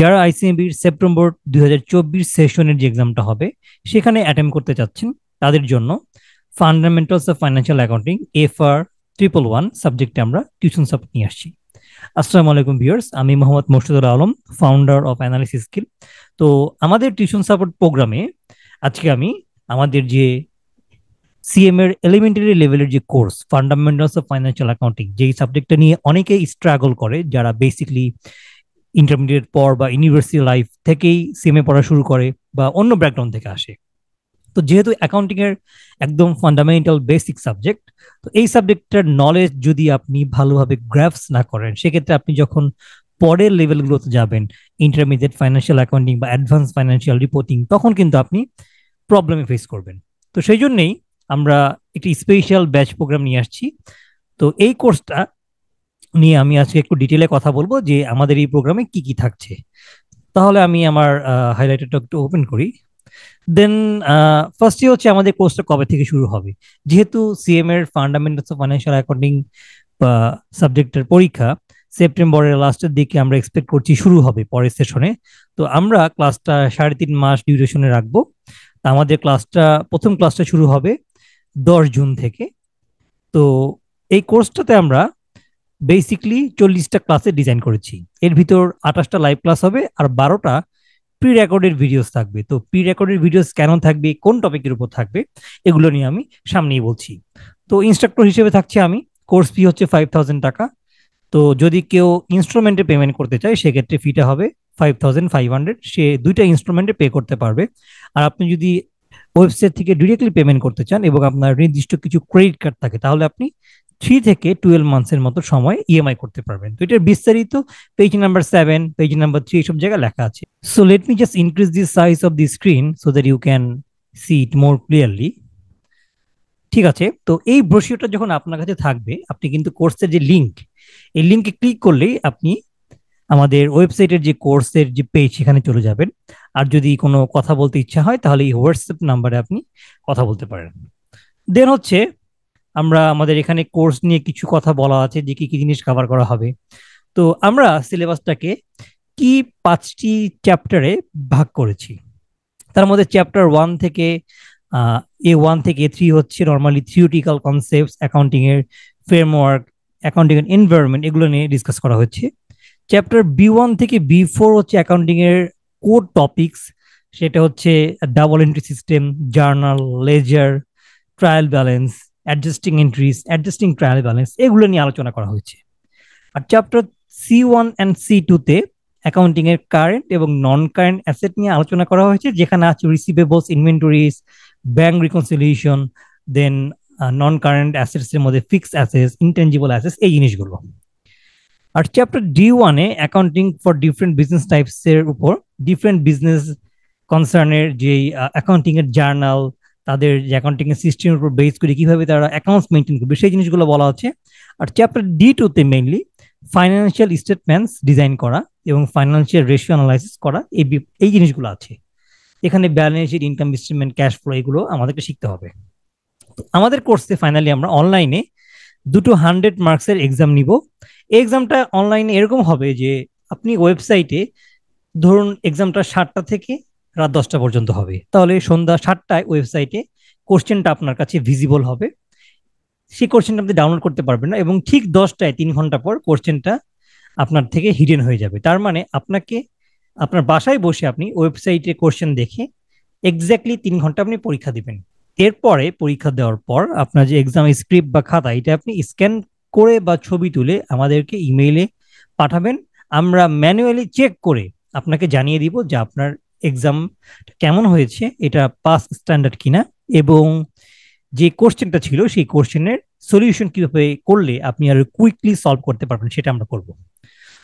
যারা আইসিএমবির সেপ্টেম্বর 2024 সেশনের যে এক্সামটা হবে সেখানে অ্যাটেম্প করতে চাচ্ছেন তাদের জন্য fundamentals of financial accounting FR111 সাবজেক্টে আমরা টিউশন সাপোর্ট নিয়ে আসছি। আসসালামু আলাইকুম ভিউয়ার্স, আমি Mohammad Morshedul Alam, founder of analysis skill. তো আমাদের টিউশন সাপোর্ট প্রোগ্রামে আজকে আমি আমাদের যে সিএম এর এলিমেন্টারি লেভেলের যে course fundamentals of financial accounting, যেই সাবজেক্টটা নিয়ে অনেকেই স্ট্রাগল করে, যারা বেসিকলি ইন্টারমিডিয়েট পর বা ইউনিভার্সিটি লাইফ থেকেই সিএমএ পড়া শুরু করে বা অন্য ব্যাকগ্রাউন্ড থেকে আসে। তো যেহেতু অ্যাকাউন্টিং এর একদম ফান্ডামেন্টাল বেসিক সাবজেক্ট, তো এই সাবজেক্টটার নলেজ যদি আপনি ভালোভাবে গ্রাফস না করেন, সেক্ষেত্রে আপনি যখন পরের লেভেলগুলোতে যাবেন, ইন্টারমিডিয়েট ফাইন্যান্সিয়াল অ্যাকাউন্টিং বা অ্যাডভান্স ফাইন্যান্সিয়াল রিপোর্টিং, তখন কিন্তু আপনি প্রবলেমে ফেস করবেন। তো সেই জন্যেই আমরা একটি স্পেশাল ব্যাচ প্রোগ্রাম নিয়ে আসছি। তো এই কোর্সটা নিয়ে আমি আজকে একটু ডিটেলে কথা বলবো যে আমাদের এই প্রোগ্রামে কি কি থাকছে। তাহলে আমি আমার হাইলাইটারটা একটু ওপেন করি। দেন ফার্স্টই হচ্ছে আমাদের কোর্সটা কবে থেকে শুরু হবে। যেহেতু সিএম এর ফান্ডামেন্টালস অফ ফাইন্যান্সিয়াল অ্যাকাউন্টিং সাবজেক্টের পরীক্ষা সেপ্টেম্বরের লাস্টের দিকে আমরা এক্সপেক্ট করছি শুরু হবে পরের সেশনে। তো আমরা ক্লাসটা 3.5 মাস ডিউরেশনে রাখবো। তা আমাদের প্রথম ক্লাসটা শুরু হবে 10 জুন থেকে। তো এই কোর্সটাতে আমরা বেসিকলি 40টা ক্লাসে ডিজাইন করেছি। এর ভিতর 28টা লাইভ ক্লাস হবে আর 12টা প্রি রেকর্ডেড ভিডিওস থাকবে। তো প্রি রেকর্ডেড ভিডিওস কেন থাকবে, কোন টপিকের উপর থাকবে, এগুলো নিয়ে আমি সামনেই বলছি। তো ইনস্ট্রাক্টর হিসেবে থাকছে আমি। কোর্স ফি হচ্ছে 5,000 টাকা। তো যদি কেউ ইনস্ট্রুমেন্টে পেমেন্ট করতে চায় সেক্ষেত্রে ফিটা হবে 5,500। সে দুইটা ইনস্ট্রুমেন্টে পে করতে পারবে। আর আপনি যদি ওয়েবসাইট থেকে ডিরেক্টলি পেমেন্ট করতে চান এবং আপনার নির্দিষ্ট কিছু ক্রেডিট কার্ড থাকে, তাহলে আপনি 3 থেকে 12 মান্থসের মতো সময় ইএমআই করতে পারবেন। তো এটার বিস্তারিত পেজ নাম্বার 7, পেজ নাম্বার 3 এসব জায়গায় লেখা আছে। So let me just increase the size of the screen so that you can see it more clearly. ঠিক আছে, তো এই ব্রোশিওরটা যখন আপনার কাছে থাকবে, আপনি কিন্তু কোর্সের যে লিঙ্ক, এই লিঙ্কে ক্লিক করলেই আপনি আমাদের ওয়েবসাইটের যে কোর্সের যে পেজ সেখানে চলে যাবেন। আর যদি কোনো কথা বলতে ইচ্ছা হয় তাহলে এই হোয়াটসঅ্যাপ নাম্বারে আপনি কথা বলতে পারেন। দেন হচ্ছে আমরা আমাদের এখানে কোর্স নিয়ে কিছু কথা বলা আছে যে কি কি জিনিস কভার করা হবে। তো আমরা সিলেবাসটাকে কি 5টি চ্যাপ্টারে ভাগ করেছি। তার মধ্যে চ্যাপ্টার 1 থেকে A1 থেকে A3 হচ্ছে নর্মালি থিওরিটিক্যাল কনসেপ্টস, অ্যাকাউন্টিং এর ফ্রেমওয়ার্ক, অ্যাকাউন্টিং এর এনভায়রনমেন্ট, এগুলো নিয়ে ডিসকাস করা হচ্ছে। চ্যাপ্টার B1 থেকে B4 হচ্ছে অ্যাকাউন্টিং এর কোর টপিকস। সেটা হচ্ছে double entry system, journal, ledger, trial balance, adjusting entries, adjusting trial balance, এগুলো নিয়ে আলোচনা করা হয়েছে। আর চ্যাপ্টার C1 and C2-তে অ্যাকাউন্টিং এর কারেন্ট এবং নন কারেন্ট অ্যাসেট নিয়ে আলোচনা করা হয়েছে, যেখানে আছে receivables, inventories, bank reconciliation, then non current assets এর মধ্যে ফিক্সড অ্যাসেটস, ইনটেনজিবল অ্যাসেটস, এই জিনিসগুলো। আর চ্যাপ্টার D1-এ accounting for different business types এর উপর ডিফারেন্ট বিজনেস কনসার্নের যে অ্যাকাউন্টিং এর জার্নাল, তাদের যে অ্যাকাউন্টিং এর সিস্টেমের উপর বেস করে কিভাবে তারা অ্যাকাউন্টস মেনটেন করবে, সেই জিনিসগুলো বলা হচ্ছে। আর চ্যাপ্টার D2-তে মেইনলি ফাইন্যান্সিয়াল স্টেটমেন্টস ডিজাইন করা এবং ফাইন্যান্সিয়াল রেশিও অ্যানালাইসিস করা, এই জিনিসগুলো আছে। এখানে balance sheet, income statement, cash flow, এগুলো আমাদেরকে শিখতে হবে। আমাদের কোর্সে ফাইনালি আমরা অনলাইনে দুটো 100 মার্কসের এক্সাম নিব। এই এক্সামটা অনলাইনে এরকম হবে যে আপনি ওয়েবসাইটে, ধরুন এক্সামটা 7টা থেকে রাত 10টা পর্যন্ত হবে, তাহলে সন্ধ্যা 7টায় ওয়েবসাইটে কোশ্চেনটা আপনার কাছে ভিজিবল হবে। সেই কোশ্চেনটা আপনি ডাউনলোড করতে পারবেন না এবং ঠিক 10টায় 3 ঘন্টা পর কোশ্চেনটা আপনার থেকে হিডেন হয়ে যাবে। তার মানে আপনাকে আপনার বাসায় বসে আপনি ওয়েবসাইটে কোশ্চেন দেখে এক্স্যাক্টলি 3 ঘন্টা আপনি পরীক্ষা দিবেন। এরপরে পরীক্ষা দেওয়ার পর আপনার যে এক্সাম স্ক্রিপ্ট বা খাতা, এটা আপনি স্ক্যান করে বা ছবি তুলে আমাদেরকে ইমেইলে পাঠাবেন। আমরা ম্যানুয়ালি চেক করে আপনাকে জানিয়ে দিব যে আপনার এক্সাম কেমন হয়েছে, এটা পাস স্ট্যান্ডার্ড কিনা, এবং যে কোশ্চেনটা ছিল সেই কোশ্চেনের সলিউশন কিভাবে করলে আপনি আরো কুইকলি সলভ করতে পারবেন সেটা আমরা করব।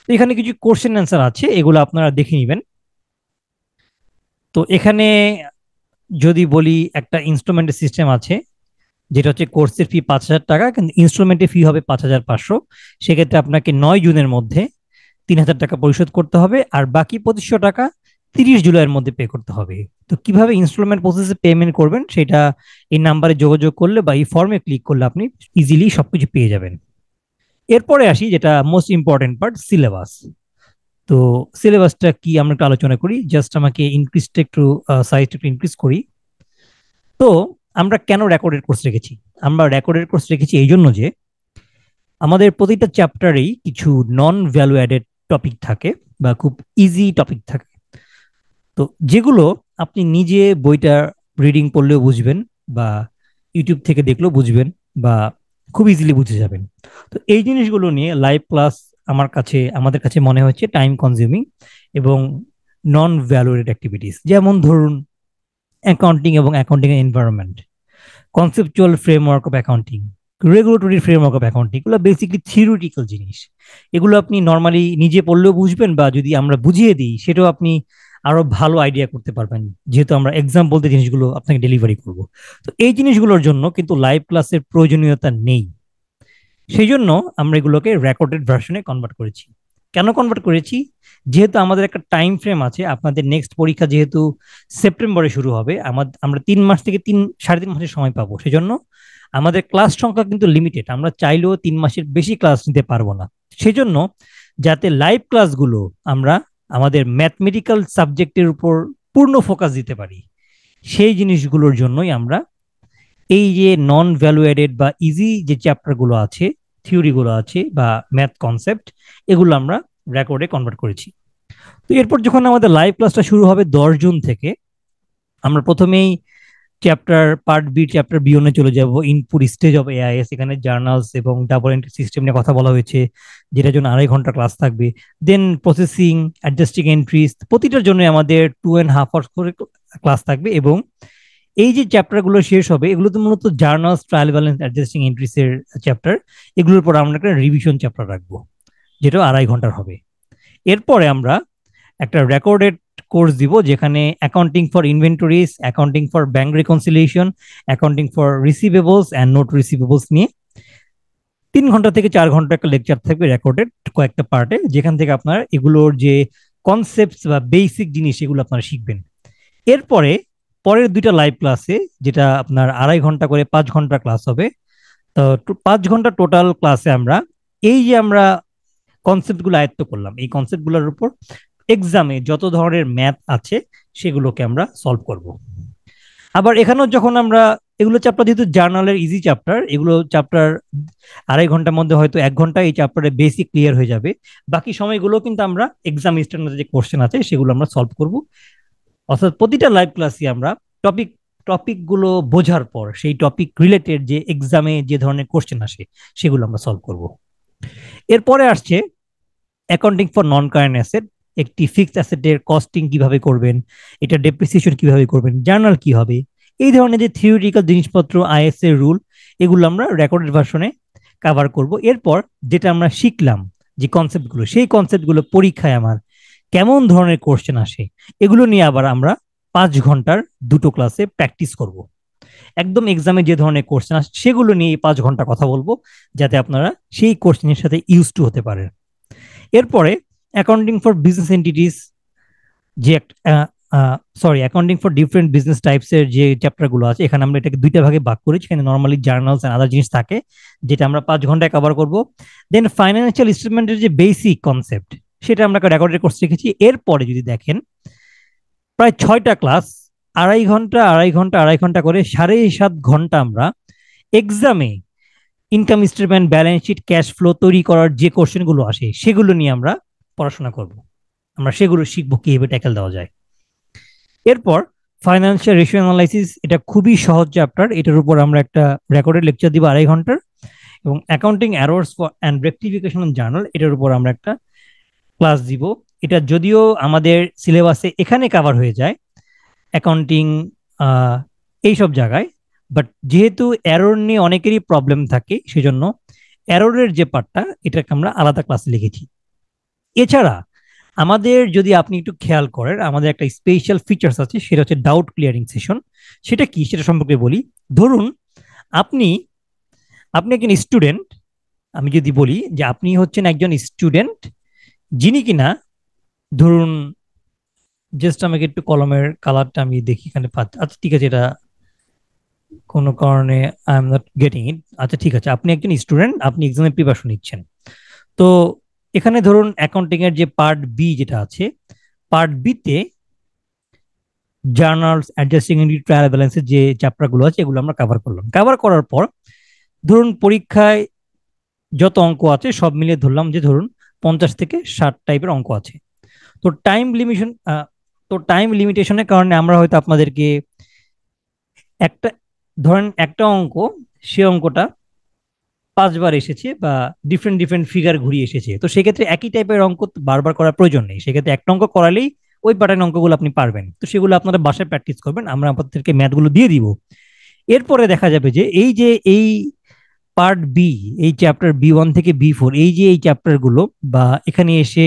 তো এখানে কিছু কোশ্চেন অ্যান্সার আছে, এগুলো আপনারা দেখে নেবেন। তো এখানে যদি বলি, একটা ইনস্ট্রুমেন্টের সিস্টেম আছে, যেটা হচ্ছে কোর্সের ফি 5,000 টাকা, কিন্তু ইনস্ট্রুমেন্টের ফি হবে 5,500। সেক্ষেত্রে আপনাকে 9 জুনের মধ্যে 3,000 টাকা পরিশোধ করতে হবে, আর বাকি 2,500 টাকা 30 জুলাইয়ের মধ্যে পে করতে হবে। তো কিভাবে ইনস্টলমেন্ট প্রসেসে পেমেন্ট করবেন সেটা এই নাম্বারে যোগাযোগ করলে বা এই ফর্মে ক্লিক করলে আপনি ইজিলি সবকিছু পেয়ে যাবেন। এরপরে আসি যেটা মোস্ট ইম্পর্টেন্ট পার্ট, সিলেবাস। তো সিলেবাসটা কি আমরা একটু আলোচনা করি, জাস্ট আমাকে ইনক্রিজটা একটু সাইজটা একটু ইনক্রিজ করি। তো আমরা কেন রেকর্ডেড কোর্স রেখেছি? আমরা রেকর্ডেড কোর্স রেখেছি এই জন্য যে আমাদের প্রতিটা চ্যাপ্টারেই কিছু নন ভ্যালু অ্যাডেড টপিক থাকে বা খুব ইজি টপিক থাকে, তো যেগুলো আপনি নিজে বইটা রিডিং করলেও বুঝবেন বা ইউটিউব থেকে দেখলেও বুঝবেন বা খুব ইজিলি বুঝে যাবেন। তো এই জিনিসগুলো নিয়ে লাইভ ক্লাস আমাদের কাছে মনে হচ্ছে টাইম কনজিউমিং এবং নন ভ্যালুয়েড অ্যাক্টিভিটিস, যেমন ধরুন অ্যাকাউন্টিং এবং অ্যাকাউন্টিং এর environment, conceptual framework of accounting, regulatory framework of accounting, এগুলো বেসিকলি থিওরিটিক্যাল জিনিস। এগুলো আপনি নর্মালি নিজে পড়লেও বুঝবেন বা যদি আমরা বুঝিয়ে দিই সেটাও আপনি আরো ভালো আইডিয়া করতে পারবেন, যেহেতু আমরা এক্সাম বলতে জিনিসগুলো আপনাকে ডেলিভারি করব। তো এই জিনিসগুলোর জন্য কিন্তু লাইভ ক্লাসের প্রয়োজনীয়তা নেই। সেই জন্য আমরা এগুলোকে রেকর্ডেড ভার্সনে কনভার্ট করেছি। কেন কনভার্ট করেছি? যেহেতু আমাদের একটা টাইম ফ্রেম আছে, আপনাদের নেক্সট পরীক্ষা যেহেতু সেপ্টেম্বরে শুরু হবে, আমরা 3 মাস থেকে 3.5 মাসের সময় পাবো। সেজন্য আমাদের ক্লাস সংখ্যা কিন্তু লিমিটেড, আমরা চাইলেও 3 মাসের বেশি ক্লাস নিতে পারবো না। সেজন্য যাতে লাইভ ক্লাসগুলো আমরা আমাদের ম্যাথমেটিক্যাল সাবজেক্টের উপর পূর্ণ ফোকাস দিতে পারি, সেই জিনিসগুলোর জন্যই আমরা এই যে নন ভ্যালু অ্যাডেড বা ইজি যে চ্যাপ্টারগুলো আছে, থিওরিগুলো আছে বা ম্যাথ কনসেপ্ট, এগুলো আমরা রেকর্ডে কনভার্ট করেছি। তো এরপর যখন আমাদের লাইভ ক্লাসটা শুরু হবে 10 জুন থেকে, আমরা প্রথমেই পার্ট বি চ্যাপ্টার বিয়নে চলে যাব, ইনপুট স্টেজ অফ এআইএস। এখানে জার্নালস এবং ডাবল এন্ট্রি সিস্টেম নিয়ে কথা বলা হয়েছে, যেটার জন্য 2.5 ঘন্টা ক্লাস থাকবে। দেন প্রসেসিং, অ্যাডজাস্টিং এন্ট্রিজ, প্রতিটার জন্য আমাদের 2.5 আওয়ার্স করে ক্লাস থাকবে। এবং এই যে চ্যাপ্টারগুলো শেষ হবে, এগুলো তো মূলত journals, trial balance, adjusting entries এর চ্যাপ্টার। এগুলোর পর আমরা একটা রিভিশন চ্যাপ্টার রাখবো, যেটা 2.5 ঘন্টার হবে। এরপরে আমরা একটা রেকর্ডেড কোর্স দিব, যেখানে accounting for inventories, accounting for bank reconciliation, accounting for receivables and note receivables নিয়ে 3 ঘন্টা থেকে 4 ঘন্টা একটা লেকচার থাকবে রেকর্ডেড কয়েকটা পার্টে, যেখান থেকে আপনারা এগুলোর যে কনসেপ্টস বা বেসিক জিনিস এগুলো আপনারা শিখবেন। এরপরে পরের 2টা লাইভ ক্লাসে, যেটা আপনার 2.5 ঘন্টা করে 5 ঘন্টা ক্লাস হবে, তো 5 ঘন্টা টোটাল ক্লাসে আমরা এই যে আমরা কনসেপ্টগুলো আয়ত্ত করলাম, এই কনসেপ্টগুলোর উপর এক্সামে যত ধরনের ম্যাথ আছে সেগুলোকে আমরা সলভ করব। আবার এখানেও যখন আমরা এগুলো চ্যাপ্টার, যেহেতু জার্নালের ইজি চ্যাপ্টার, এগুলো চ্যাপ্টার 2.5 ঘন্টার মধ্যে হয়তো 1 ঘন্টা এই চ্যাপ্টারে বেসিক ক্লিয়ার হয়ে যাবে। বাকি সময়গুলো কিন্তু আমরা এক্সাম স্ট্যান্ডার্ড যে কোশ্চেন আছে সেগুলো আমরা সলভ করব। অর্থাৎ প্রতিটা লাইভ ক্লাসে আমরা টপিক টপিকগুলো বোঝার পর সেই টপিক রিলেটেড যে এক্সামে যে ধরনের কোশ্চেন আসে সেগুলো আমরা সলভ করব। এরপরে আসছে accounting for non current asset, একটি ফিক্সড অ্যাসেটের কস্টিং কিভাবে করবেন, এটা ডেপ্রিসিয়েশন কিভাবে করবেন, জার্নাল কি হবে, এই ধরনের যে থিওরিটিক্যাল জিনিসপত্র, আইএস এর রুল, এগুলো আমরা রেকর্ডেড ভার্সনে কভার করব। এরপর যেটা আমরা শিখলাম, যে কনসেপ্টগুলো, সেই কনসেপ্টগুলো পরীক্ষায় আমার কেমন ধরনের কোশ্চেন আসে, এগুলো নিয়ে আবার আমরা 5 ঘন্টার 2টো ক্লাসে প্র্যাকটিস করব। একদম এক্সামে যে ধরনের কোশ্চেন আসে সেগুলো নিয়ে 5 ঘন্টা কথা বলবো, যাতে আপনারা সেই কোশ্চেনের সাথে ইউজ টু হতে পারেন। এরপরে অ্যাকাউন্টিং ফর বিজনেস এন্টিটিস, যে accounting for different business types এর যে চ্যাপ্টার গুলো আছে, এখানে আমরা এটাকে 2টা ভাগে ভাগ করেছি। এখানে নর্মালি জার্নালস এন্ড আদার জিনিস থাকে, যেটা আমরা 5 ঘন্টায় কভার করব। দেন ফাইন্যান্সিয়াল স্টেটমেন্টের যে বেসিক কনসেপ্ট, সেটা আমরা রেকর্ডেড কোর্স রেখেছি। এরপরে যদি দেখেন, প্রায় 6টা ক্লাস, 2.5 ঘন্টা 2.5 ঘন্টা 2.5 ঘন্টা করে 7.5 ঘন্টা আমরা এক্সামে income statement, balance sheet, cash flow তৈরি করার যে কোশ্চেন গুলো আসে সেগুলো নিয়ে আমরা পড়াশোনা করব। আমরা সেগুলো শিখবো কিভাবে ট্যাকেল দেওয়া যায়। এরপর ফাইন্যান্সিয়াল রেশিও অ্যানালাইসিস, এটা খুবই সহজ চ্যাপ্টার, এটার উপর আমরা একটা রেকর্ডেড লেকচার দিব 2.5 ঘন্টার। এবং accounting errors for and rectification journal, এটার উপর আমরা একটা ক্লাস দিব। এটা যদিও আমাদের সিলেবাসে এখানে কভার হয়ে যায় অ্যাকাউন্টিং এইসব জায়গায়, বাট যেহেতু এরর নিয়ে অনেকেরই প্রবলেম থাকে, সেজন্য এররের যে পার্টটা এটাকে আমরা আলাদা ক্লাসে লিখেছি। এছাড়া আমাদের, যদি আপনি একটু খেয়াল করেন, আমাদের একটা স্পেশাল ফিচার্স আছে, সেটা হচ্ছে ডাউট ক্লিয়ারিং সেশন। সেটা কি, সেটা সম্পর্কে বলি। ধরুন আপনি আপনি একজন স্টুডেন্ট, আমি যদি বলি যে আপনি হচ্ছেন একজন স্টুডেন্ট যিনি কিনা, ধরুন জাস্ট আমাকে একটু কলমের কালারটা আমি দেখি এখানে পাচ্ছি, আচ্ছা ঠিক আছে, এটা কোনো কারণে আই এম নট গেটিং ইট। আচ্ছা ঠিক আছে, আপনি একজন স্টুডেন্ট, আপনি এক্সামের প্রিপারেশন নিচ্ছেন। তো এখানে ধরুন অ্যাকাউন্টিং এর যে পার্ট বি যেটা আছে, পার্ট বিতে জার্নালস, অ্যাডজাস্টিং এন্ট্রি, ট্রায়াল ব্যালেন্সের যে চ্যাপ্টারগুলো আছে এগুলো আমরা কভার করলাম। কভার করার পর ধরুন পরীক্ষায় যত অঙ্ক আছে সব মিলিয়ে ধরলাম যে ধরুন 50 থেকে 60 টাইপের অঙ্ক আছে। তো টাইম লিমিটেশনের কারণে আমরা হয়তো আপনাদেরকে একটা, ধরেন একটা অঙ্ক, সে অঙ্কটা 5বার এসেছে বা ডিফারেন্ট ডিফারেন্ট ফিগার ঘুরিয়ে এসেছে, তো সেক্ষেত্রে একই টাইপের অঙ্ক বারবার করার প্রয়োজন নেই। সেক্ষেত্রে একটা অঙ্ক করালেই ওই প্যাটার্ন অঙ্কগুলো আপনি পারবেন। তো সেগুলো আপনারা বাসায় প্র্যাকটিস করবেন, আমরা আপনাদেরকে ম্যাথগুলো দিয়ে দিব। এরপরে দেখা যাবে যে এই পার্ট বি, এই চ্যাপ্টার বি 1 থেকে বি 4, এই চ্যাপ্টারগুলো বা এখানে এসে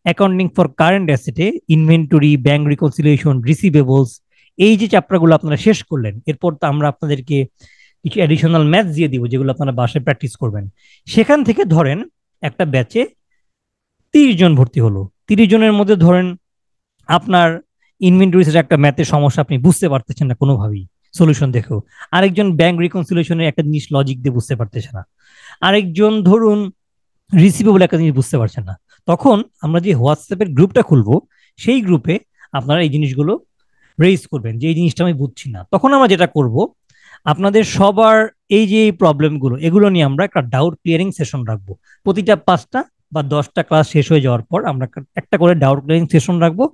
অ্যাকাউন্টিং ফর কারেন্ট অ্যাসেটে ইনভেন্টরি, ব্যাংক রিকনসিলিয়েশন, রিসিভেবলস, এই যে চ্যাপ্টারগুলো আপনারা শেষ করলেন, এরপর তো আমরা আপনাদেরকে কিছু অ্যাডিশনাল ম্যাথ দিয়ে দিব যেগুলো আপনারা বাসায় প্র্যাকটিস করবেন। সেখান থেকে ধরেন একটা ব্যাচে 30 জন ভর্তি হলো, 30 জনের মধ্যে ধরেন আপনার ইনভেন্টরিজের একটা ম্যাথের সমস্যা আপনি বুঝতে পারতেছেন না কোনোভাবেই সলিউশন দেখেও, আরেকজন ব্যাংক রিকনসিলিয়েশনের একটা জিনিস লজিক দিয়ে বুঝতে পারতেছে না, আরেকজন ধরুন রিসিভেবল একটা জিনিস বুঝতে পারছেন না। তখন আমরা যে হোয়াটসঅ্যাপের গ্রুপটা খুলবো, সেই গ্রুপে আপনারা এই জিনিসগুলো রেইজ করবেন যে এই জিনিসটা আমি বুঝছি না। তখন আমরা যেটা করব, আপনাদের সবার এই যে প্রবলেমগুলো এগুলো নিয়ে আমরা একটা ডাউট ক্লিয়ারিং সেশন রাখবো। প্রতিটা 5টা বা 10টা ক্লাস শেষ হয়ে যাওয়ার পর আমরা একটা করে ডাউট ক্লিয়ারিং সেশন রাখবো,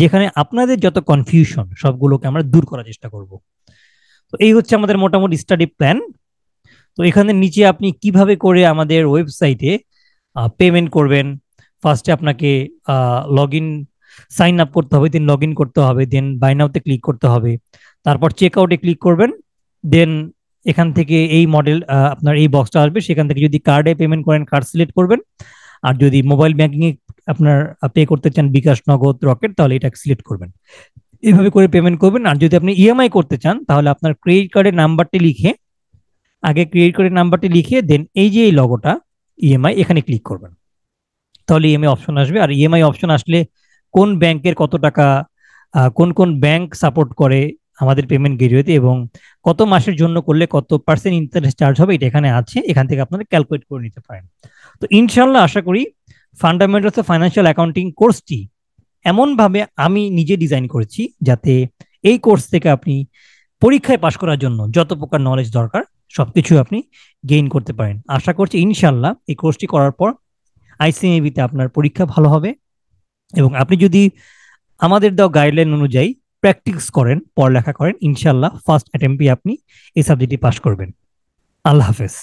যেখানে আপনাদের যত কনফিউশন সবগুলোকে আমরা দূর করার চেষ্টা করব। তো এই হচ্ছে আমাদের মোটামুটি স্টাডি প্ল্যান। তো এখানে নিচে আপনি কিভাবে করে আমাদের ওয়েবসাইটে পেমেন্ট করবেন, ফার্স্টে আপনাকে লগ ইন, সাইন আপ করতে হবে, দেন লগ ইন করতে হবে, দেন বাই নাওতে ক্লিক করতে হবে, তারপর চেক আউটে ক্লিক করবেন, দেন এখান থেকে এই মডেল আপনার এই বক্সটা আসবে, সেখান থেকে যদি কার্ডে পেমেন্ট করেন কার্ড সিলেক্ট করবেন, আর যদি মোবাইল ব্যাংকিং এ আপনার পে করতে চান বিকাশ, নগদ, রকেট, তাহলে এটা সিলেক্ট করবেন। এইভাবে করে পেমেন্ট করবেন। আর যদি আপনি ইএমআই করতে চান তাহলে আপনার ক্রেডিট কার্ডের নাম্বারটি লিখে, আগে ক্রেডিট কার্ডের নাম্বারটি লিখে দেন এই যে এই লগোটা ইএমআই, এখানে ক্লিক করবেন, তাহলে ইএমআই অপশন আসবে। আর ইএমআই অপশন আসলে কোন ব্যাংকের কত টাকা, কোন কোন ব্যাংক সাপোর্ট করে আমাদের পেমেন্ট গেটওয়েতে, এবং কত মাসের জন্য করলে কত পার্সেন্ট ইন্টারেস্ট চার্জ হবে, এটা এখানে আছে, এখান থেকে আপনারা ক্যালকুলেট করে নিতে পারেন। তো ইনশাল্লাহ আশা করি ফান্ডামেন্টালস অফ ফাইন্যান্সিয়াল অ্যাকাউন্টিং কোর্সটি এমনভাবে আমি নিজে ডিজাইন করেছি যাতে এই কোর্স থেকে আপনি পরীক্ষায় পাশ করার জন্য যত প্রকার নলেজ দরকার সবকিছু আপনি গেইন করতে পারেন। আশা করছি ইনশাল্লাহ এই কোর্সটি করার পর আইসিএমইবিতে আপনার পরীক্ষা ভালো হবে, এবং আপনি যদি আমাদের দেওয়া গাইডলাইন অনুযায়ী প্র্যাকটিস করেন, পড়ালেখা করেন, ইনশাল্লাহ ফার্স্ট অ্যাটেম্পে আপনি এই সাবজেক্টটি পাশ করবেন। আল্লাহ হাফেজ।